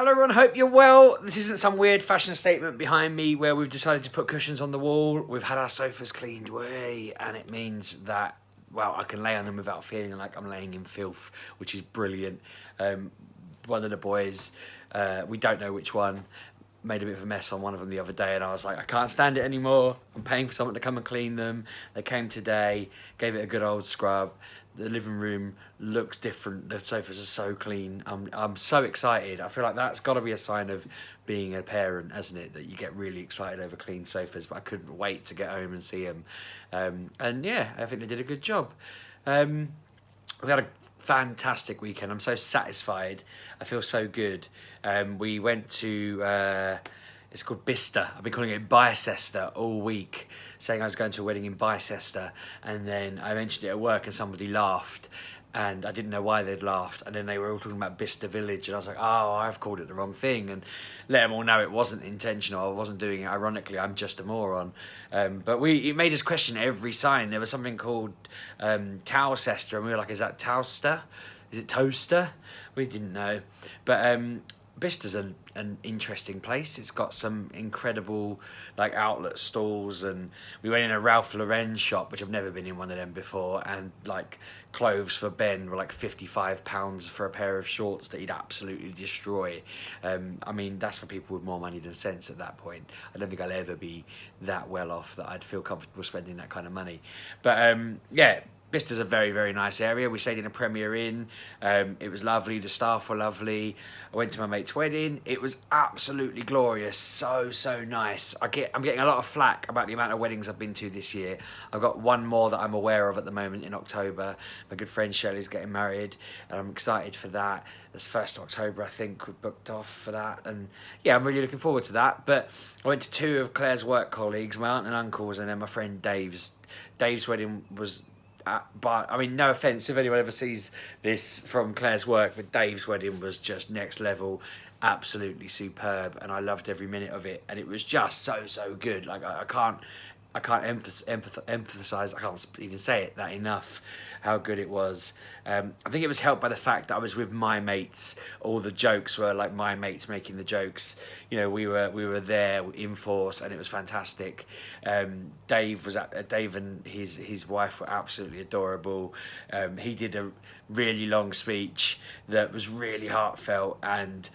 Hello everyone, hope you're well. This isn't some weird fashion statement behind me where we've decided to put cushions on the wall. We've had our sofas cleaned away and it means that, well, I can lay on them without feeling like I'm laying in filth, which is brilliant. One of the boys, we don't know which one, made a bit of a mess on one of them the other day and I was like, I can't stand it anymore. I'm paying for someone to come and clean them. They came today, gave it a good old scrub. The living room looks different. The sofas are so clean. I'm so excited. I feel like that's got to be a sign of being a parent, hasn't it? That you get really excited over clean sofas. But I couldn't wait to get home and see them. And yeah, I think they did a good job. We had a fantastic weekend. I'm so satisfied. I feel so good. We went to... it's called Bicester. I've been calling it Bicester all week, saying I was going to a wedding in Bicester, and then I mentioned it at work and somebody laughed, and I didn't know why they'd laughed, and then they were all talking about Bicester Village, and I was like, oh, I've called it the wrong thing, and let them all know it wasn't intentional. I wasn't doing it ironically. I'm just a moron. But it made us question every sign. There was something called Towcester, and we were like, is that Towster? Is it Toaster? We didn't know. But Bicester's an interesting place. It's got some incredible like outlet stalls, and we went in a Ralph Lauren shop, which I've never been in one of them before, and like clothes for Ben were like £55 for a pair of shorts that he'd absolutely destroy. I mean, that's for people with more money than sense at that point. I don't think I'll ever be that well off that I'd feel comfortable spending that kind of money. But yeah, Bicester's a very, very nice area. We stayed in a Premier Inn. It was lovely. The staff were lovely. I went to my mate's wedding. It was absolutely glorious. So, so nice. I'm getting a lot of flack about the amount of weddings I've been to this year. I've got one more that I'm aware of at the moment in October. My good friend Shelley's getting married, and I'm excited for that. It's 1st October, I think, we're booked off for that. And yeah, I'm really looking forward to that. But I went to two of Claire's work colleagues, my aunt and uncle's, and then my friend Dave's. Dave's wedding was... but I mean, no offence if anyone ever sees this from Claire's work, but Dave's wedding was just next level, absolutely superb, and I loved every minute of it, and it was just so good. Like I can't emphasize, I can't even say it that enough, how good it was. I think it was helped by the fact that I was with my mates. All the jokes were like my mates making the jokes. You know, we were there in force, and it was fantastic. Dave and his wife were absolutely adorable. He did a really long speech that was really heartfelt and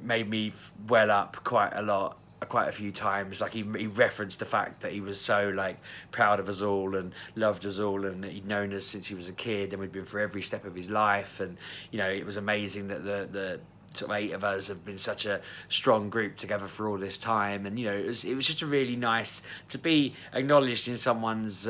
made me well up quite a few times. Like he referenced the fact that he was so like proud of us all and loved us all, and that he'd known us since he was a kid, and we'd been through every step of his life. And you know, it was amazing that the sort of 8 of us have been such a strong group together for all this time. And you know, it was just a really nice to be acknowledged in someone's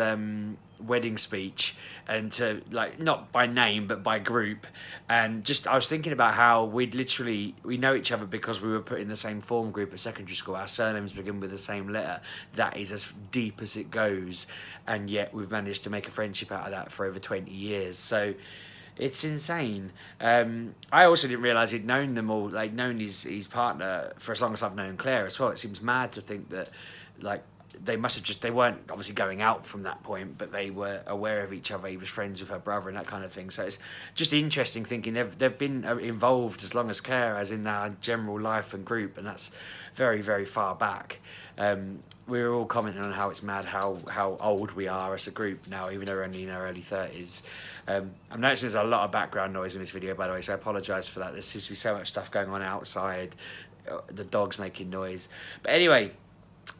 wedding speech, and to like, not by name but by group. And just I was thinking about how we know each other because we were put in the same form group at secondary school. Our surnames begin with the same letter. That is as deep as it goes, and yet we've managed to make a friendship out of that for over 20 years. So it's insane. I also didn't realise he'd known them all, like known his partner for as long as I've known Claire as well. It seems mad to think that like they weren't obviously going out from that point, but they were aware of each other. He was friends with her brother and that kind of thing. So it's just interesting thinking they've been involved as long as Claire has in our general life and group, and that's very, very far back. We were all commenting on how it's mad how old we are as a group now, even though we're only in our early 30s. I'm noticing there's a lot of background noise in this video, by the way, so I apologise for that. There seems to be so much stuff going on outside, the dog's making noise. But anyway,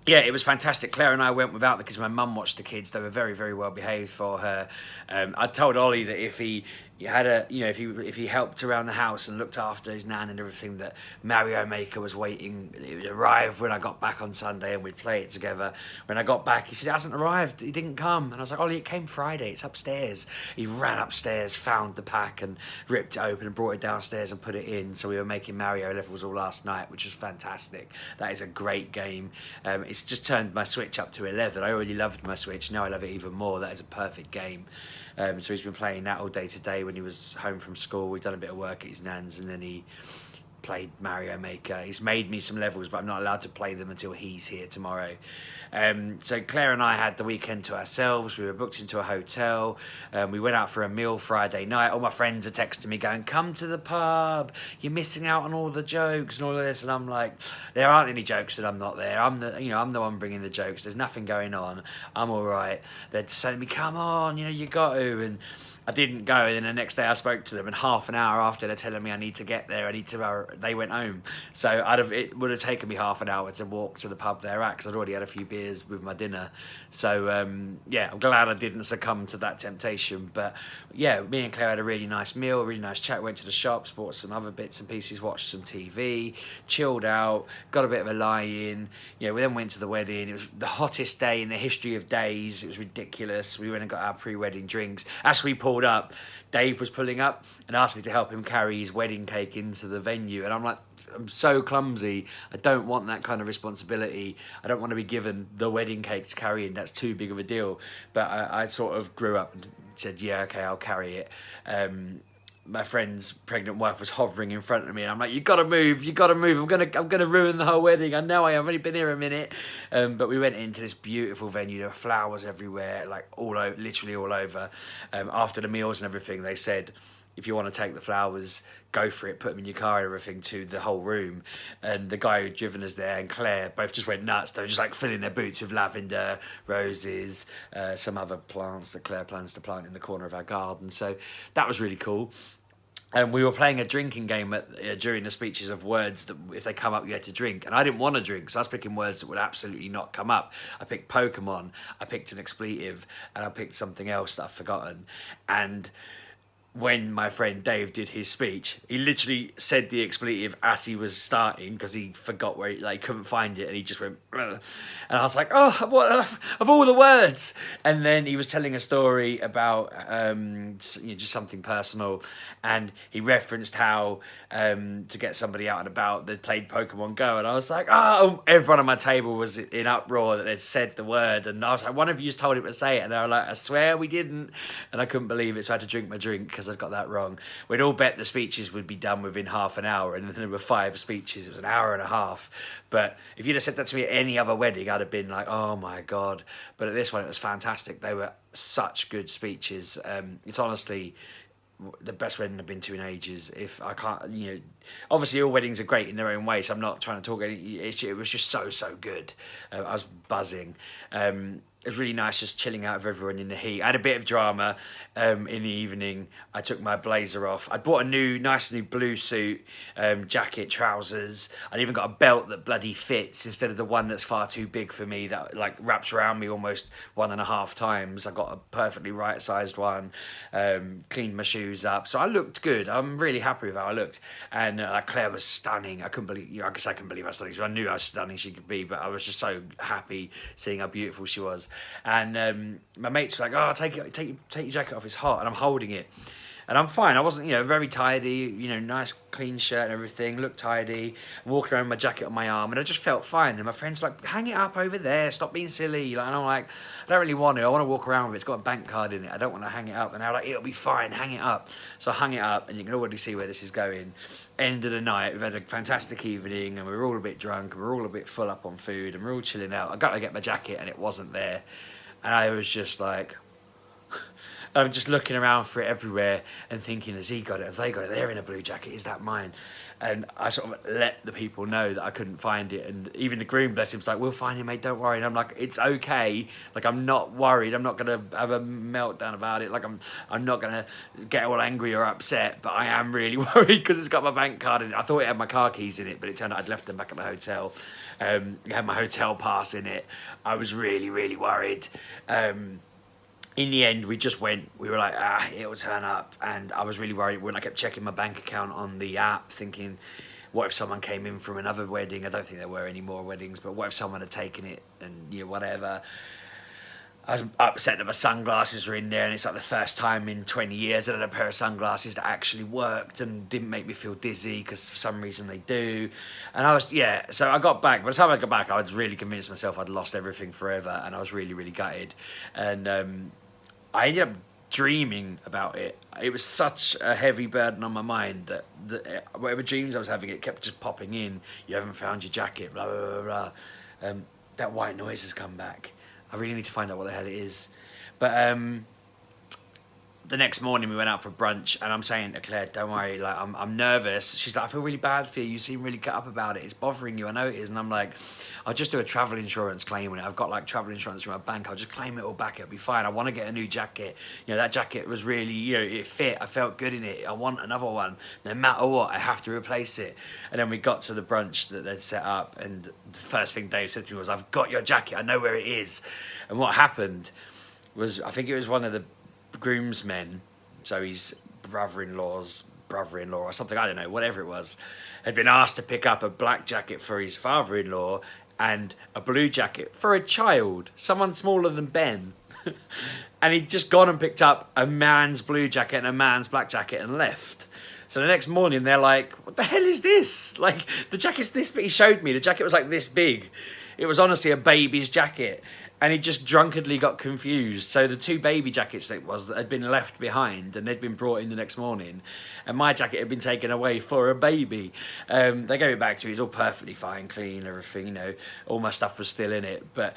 yeah, it was fantastic. Claire and I went without the kids. My mum watched the kids. They were very, very well behaved for her. I told Ollie that if he helped around the house and looked after his nan and everything, that Mario Maker was waiting. It would arrive when I got back on Sunday, and we'd play it together. When I got back, he said, it hasn't arrived. He didn't come. And I was like, Ollie, it came Friday. It's upstairs. He ran upstairs, found the pack and ripped it open and brought it downstairs and put it in. So we were making Mario levels all last night, which was fantastic. That is a great game. It's just turned my Switch up to 11. I already loved my Switch. Now I love it even more. That is a perfect game. So he's been playing that all day today when he was home from school. We'd done a bit of work at his nan's, and then he played Mario Maker. He's made me some levels, but I'm not allowed to play them until he's here tomorrow. So Claire and I had the weekend to ourselves. We were booked into a hotel. We went out for a meal Friday night. All my friends are texting me going, come to the pub. You're missing out on all the jokes and all of this. And I'm like, there aren't any jokes that I'm not there. I'm the one bringing the jokes. There's nothing going on. I'm all right. They're telling me, come on, you got to. And I didn't go, and then the next day I spoke to them, and half an hour after they're telling me I need to get there, they went home. So it would have taken me half an hour to walk to the pub they're at, because I'd already had a few beers with my dinner. So yeah, I'm glad I didn't succumb to that temptation. But yeah, me and Claire had a really nice meal, a really nice chat. Went to the shops, bought some other bits and pieces, watched some TV, chilled out, got a bit of a lie in. We then went to the wedding. It was the hottest day in the history of days. It was ridiculous. We went and got our pre-wedding drinks. As we pulled up, Dave was pulling up and asked me to help him carry his wedding cake into the venue, and I'm like, I'm so clumsy. I don't want that kind of responsibility. I don't want to be given the wedding cake to carry in. That's too big of a deal. But I sort of grew up and said, yeah, okay, I'll carry it. My friend's pregnant wife was hovering in front of me, and I'm like, you gotta move. I'm gonna ruin the whole wedding. I know I've only been here a minute. But we went into this beautiful venue. There were flowers everywhere, like literally all over. After the meals and everything, they said, if you want to take the flowers, go for it, put them in your car and everything, to the whole room. And the guy who'd driven us there and Claire both just went nuts. They were just like filling their boots with lavender, roses, some other plants that Claire plans to plant in the corner of our garden. So that was really cool. And we were playing a drinking game during the speeches of words that if they come up, you had to drink. And I didn't want to drink, so I was picking words that would absolutely not come up. I picked Pokemon, I picked an expletive, and I picked something else that I've forgotten. And when my friend Dave did his speech, he literally said the expletive as he was starting, because he forgot where he couldn't find it, and he just went, ugh. And I was like, oh, what of all the words? And then he was telling a story about just something personal, and he referenced how to get somebody out and about, they played Pokemon Go, and I was like, oh, everyone on my table was in uproar that they'd said the word, and I was like, one of you told him to say it, and they were like, I swear we didn't, and I couldn't believe it, so I had to drink my drink because I'd got that wrong. We'd all bet the speeches would be done within half an hour, and then there were 5 speeches. It was an hour and a half. But if you'd have said that to me at any other wedding, I'd have been like, oh my God. But at this one, it was fantastic. They were such good speeches. It's honestly the best wedding I've been to in ages. If I can't, obviously all weddings are great in their own way, so I'm not trying to talk any, it was just so good. I was buzzing. It was really nice just chilling out with everyone in the heat. I had a bit of drama in the evening. I took my blazer off. I bought a nice new blue suit, jacket, trousers. I'd even got a belt that bloody fits instead of the one that's far too big for me, that wraps around me almost 1.5 times. I got a perfectly right-sized one, cleaned my shoes up. So I looked good. I'm really happy with how I looked. And Claire was stunning. I couldn't believe, I guess I couldn't believe how stunning she was. I knew how stunning she could be, but I was just so happy seeing how beautiful she was. And my mates were like, oh, take your jacket off, it's hot. And I'm holding it. And I'm fine. I wasn't, very tidy, nice clean shirt and everything, looked tidy, walking around with my jacket on my arm, and I just felt fine. And my friend's like, hang it up over there, stop being silly. And I'm like, I don't really want to. I want to walk around with it. It's got a bank card in it. I don't want to hang it up. And they're like, it'll be fine, hang it up. So I hung it up, and you can already see where this is going. End of the night, we've had a fantastic evening, and we were all a bit drunk, and we were all a bit full up on food, and we we're all chilling out. I got to get my jacket, and it wasn't there. And I was just like, I'm just looking around for it everywhere and thinking, has he got it? Have they got it? They're in a blue jacket. Is that mine? And I sort of let the people know that I couldn't find it. And even the groom, bless him, was like, we'll find it, mate, don't worry. And I'm like, it's okay. I'm not worried. I'm not going to have a meltdown about it. I'm not going to get all angry or upset, but I am really worried because it's got my bank card in it. I thought it had my car keys in it, but it turned out I'd left them back at the hotel. It had my hotel pass in it. I was really, really worried. In the end, we were like, it'll turn up. And I was really worried when I kept checking my bank account on the app, thinking, what if someone came in from another wedding? I don't think there were any more weddings, but what if someone had taken it and, whatever. I was upset that my sunglasses were in there, and it's like the first time in 20 years that I had a pair of sunglasses that actually worked and didn't make me feel dizzy, because for some reason they do. And so I got back. By the time I got back, I was really convinced myself I'd lost everything forever, and I was really, really gutted. And I ended up dreaming about it. It was such a heavy burden on my mind that whatever dreams I was having, it kept just popping in. You haven't found your jacket, blah, blah, blah, blah. That white noise has come back. I really need to find out what the hell it is. But the next morning we went out for brunch, and I'm saying to Claire, don't worry, like I'm nervous. She's like, I feel really bad for you. You seem really cut up about it. It's bothering you. I know it is. And I'm like, I'll just do a travel insurance claim on it. I've got like travel insurance from my bank. I'll just claim it all back. It'll be fine. I want to get a new jacket. You know, that jacket was really, you know, it fit. I felt good in it. I want another one. No matter what, I have to replace it. And then we got to the brunch that they'd set up, and the first thing Dave said to me was, I've got your jacket. I know where it is. And what happened was, I think it was one of the groomsmen, so his brother-in-law's brother-in-law or something, I don't know, whatever it was, had been asked to pick up a black jacket for his father-in-law and a blue jacket for a child, someone smaller than Ben. And he'd just gone and picked up a man's blue jacket and a man's black jacket and left. So the next morning they're like, what the hell is this? Like, the jacket's this big. He showed me, the jacket was like this big. It was honestly a baby's jacket. And he just drunkenly got confused. So the two baby jackets that had been left behind, and they'd been brought in the next morning, and my jacket had been taken away for a baby. They gave it back to me. It was all perfectly fine, clean, everything, you know. All my stuff was still in it. But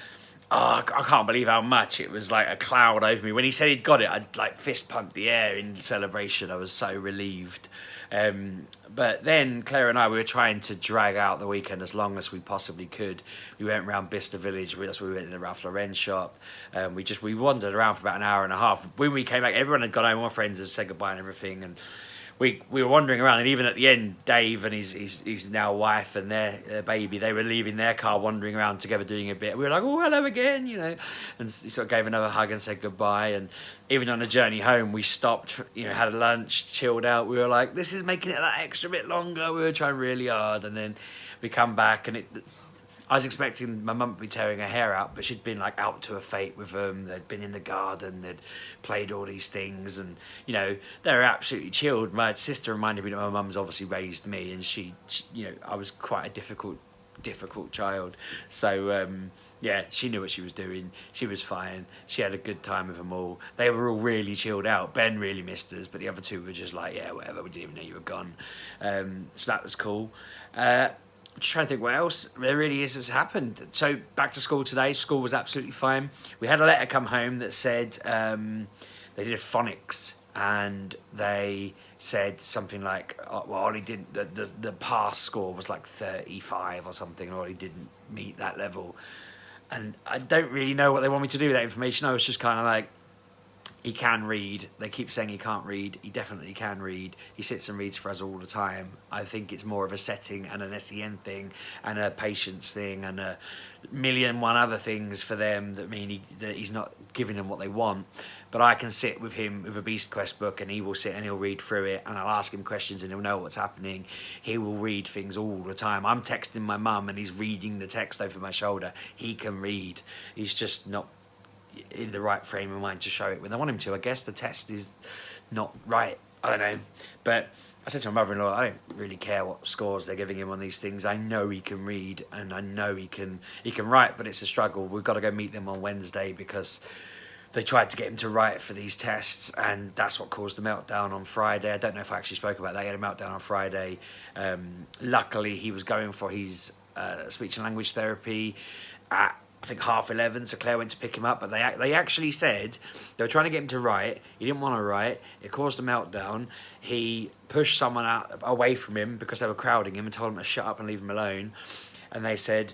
I can't believe how much it was like a cloud over me. When he said he'd got it, I'd like fist pumped the air in celebration. I was so relieved. But then Claire and I, we were trying to drag out the weekend as long as we possibly could. We went around Bicester Village. That's where we went to the Ralph Lauren shop. We wandered around for about an hour and a half. When we came back, everyone had gone home. My friends had said goodbye and everything. And we were wandering around. And even at the end, Dave and his now wife and their baby, they were leaving their car, wandering around together, doing a bit. We were like, oh, hello again, you know. And he sort of gave another hug and said goodbye. And even on the journey home, we stopped, you know, had a lunch, chilled out. We were like, this is making it that extra bit longer. We were trying really hard. And then we come back, and I was expecting my mum to be tearing her hair out, but she'd been like out to a fete with them. They'd been in the garden, they'd played all these things, and you know, they were absolutely chilled. My sister reminded me that my mum's obviously raised me, and she you know, I was quite a difficult child. So yeah, she knew what she was doing. She was fine. She had a good time with them all. They were all really chilled out. Ben really missed us, but the other two were just like, yeah, whatever. We didn't even know you were gone. So that was cool. Just trying to think what else there really has happened. So back to school today. School was absolutely fine. We had a letter come home that said they did a phonics, and they said something like, oh, well, Ollie didn't, the pass score was like 35 or something, or Ollie didn't meet that level. And I don't really know what they want me to do with that information. I was just kind of like, he can read. They keep saying he can't read. He definitely can read. He sits and reads for us all the time. I think it's more of a setting and an SEN thing and a patience thing and a million one other things for them that mean that he's not giving them what they want. But I can sit with him with a Beast Quest book, and he will sit and he'll read through it, and I'll ask him questions and he'll know what's happening. He will read things all the time. I'm texting my mum and he's reading the text over my shoulder. He can read. He's just not in the right frame of mind to show it when they want him to. I guess the test is not right. I don't know. But I said to my mother-in-law, I don't really care what scores they're giving him on these things. I know he can read and I know he can write, but it's a struggle. We've got to go meet them on Wednesday because they tried to get him to write for these tests, and that's what caused the meltdown on Friday. I don't know if I actually spoke about that. He had a meltdown on Friday. Luckily, he was going for his speech and language therapy at, I think, 11:30, so Claire went to pick him up, but they actually said they were trying to get him to write. He didn't want to write. It caused a meltdown. He pushed someone out away from him because they were crowding him and told him to shut up and leave him alone. And they said,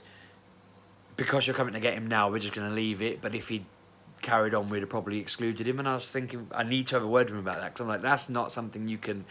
because you're coming to get him now, we're just going to leave it, but if he carried on, we'd have probably excluded him. And I was thinking, I need to have a word with him about that, because I'm like, that's not something you can,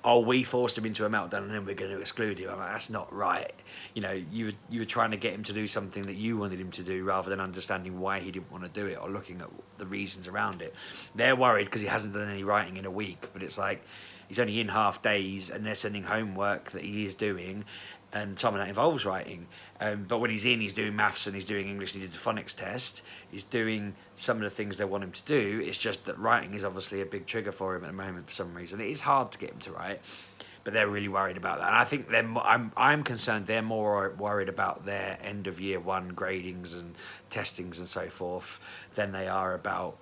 oh, we forced him into a meltdown and then we're going to exclude him. I'm like, that's not right. You know, you were trying to get him to do something that you wanted him to do, rather than understanding why he didn't want to do it or looking at the reasons around it. They're worried because he hasn't done any writing in a week, but it's like, he's only in half days and they're sending homework that he is doing, and some of that involves writing. But when he's in, he's doing maths and he's doing English, and he did the phonics test. He's doing some of the things they want him to do. It's just that writing is obviously a big trigger for him at the moment for some reason. It is hard to get him to write, but they're really worried about that. And I think I'm concerned they're more worried about their end of year one gradings and testings and so forth than they are about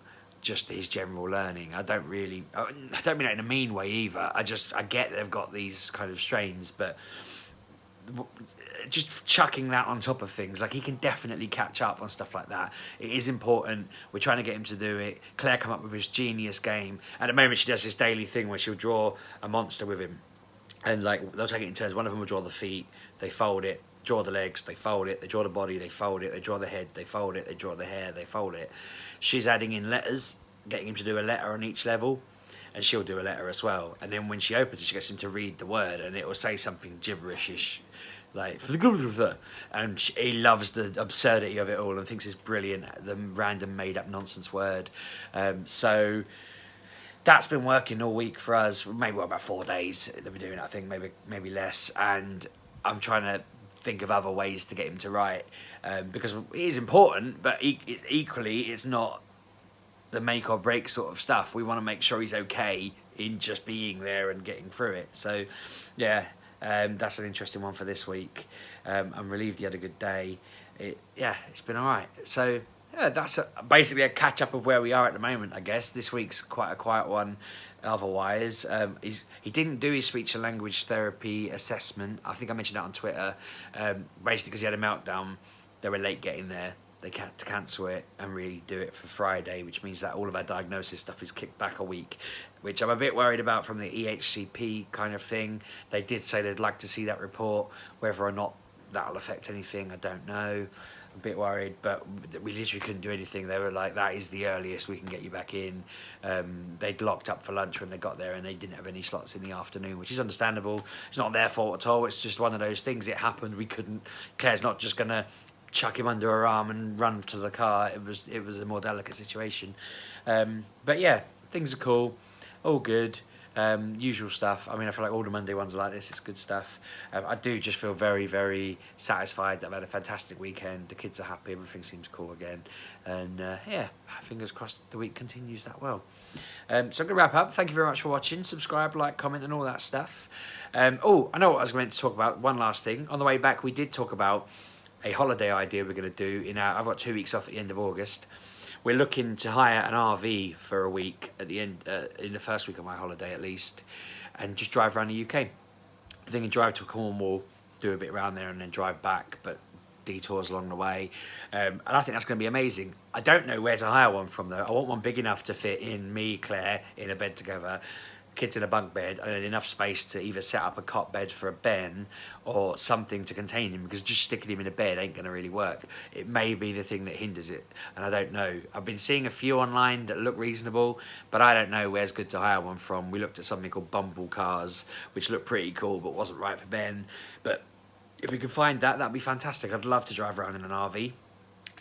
just his general learning. I don't mean that in a mean way either. I get they've got these kind of strains, but just chucking that on top of things, like he can definitely catch up on stuff like that. It is important. We're trying to get him to do it. Claire come up with this genius game. At the moment, she does this daily thing where she'll draw a monster with him, and like they'll take it in turns. One of them will draw the feet, they fold it, draw the legs, they fold it, they draw the body, they fold it, they draw the head, they fold it, they draw the hair, they fold it. She's adding in letters, getting him to do a letter on each level, and she'll do a letter as well. And then when she opens it, she gets him to read the word, and it will say something gibberish-ish, like, and he loves the absurdity of it all and thinks it's brilliant, the random made-up nonsense word. So that's been working all week for us. Maybe about 4 days that we're doing it, I think, maybe less. And I'm trying to think of other ways to get him to write, because it is important, but equally it's not the make or break sort of stuff. We want to make sure he's okay in just being there and getting through it. So yeah, that's an interesting one for this week. I'm relieved he had a good day. It's been all right. So yeah, that's basically a catch up of where we are at the moment, I guess. This week's quite a quiet one otherwise. He didn't do his speech and language therapy assessment. I think I mentioned that on Twitter. Basically because he had a meltdown. They were late getting there. They had to cancel it and really do it for Friday, which means that all of our diagnosis stuff is kicked back a week, which I'm a bit worried about from the EHCP kind of thing. They did say they'd like to see that report. Whether or not that'll affect anything, I don't know. A bit worried, but we literally couldn't do anything. They were like, that is the earliest we can get you back in. They'd locked up for lunch when they got there, and they didn't have any slots in the afternoon, which is understandable. It's not their fault at all. It's just one of those things. It happened. We couldn't. Claire's not just gonna chuck him under her arm and run to the car. It was a more delicate situation. But yeah, things are cool, all good. Usual stuff. I mean, I feel like all the Monday ones are like this. It's good stuff. I do just feel very, very satisfied that I've had a fantastic weekend. The kids are happy. Everything seems cool again. And yeah, fingers crossed the week continues that well. So I'm going to wrap up. Thank you very much for watching. Subscribe, like, comment, and all that stuff. Oh, I know what I was going to talk about. One last thing. On the way back, we did talk about a holiday idea we're going to do. I've got 2 weeks off at the end of August. We're looking to hire an RV for a week at the end, in the first week of my holiday at least, and just drive around the UK. I'm thinking drive to Cornwall, do a bit around there, and then drive back, but detours along the way. And I think that's going to be amazing. I don't know where to hire one from though. I want one big enough to fit in me, Claire, in a bed together, kids in a bunk bed, and enough space to either set up a cot bed for a Ben or something to contain him, because just sticking him in a bed ain't going to really work. It may be the thing that hinders it, and I don't know. I've been seeing a few online that look reasonable, but I don't know where's good to hire one from. We looked at something called Bumble Cars, which looked pretty cool but wasn't right for Ben. But if we can find that, that'd be fantastic. I'd love to drive around in an RV.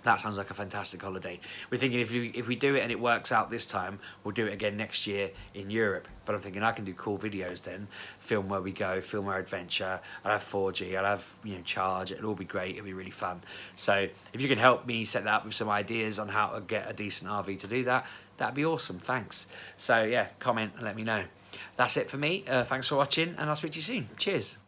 That sounds like a fantastic holiday. We're thinking if we do it and it works out this time, we'll do it again next year in Europe. But I'm thinking I can do cool videos then, film where we go, film our adventure. I'll have 4G, I'll have charge. It'll all be great. It'll be really fun. So if you can help me set that up with some ideas on how to get a decent RV to do that, that'd be awesome. Thanks. So yeah, comment and let me know. That's it for me. Thanks for watching, and I'll speak to you soon. Cheers.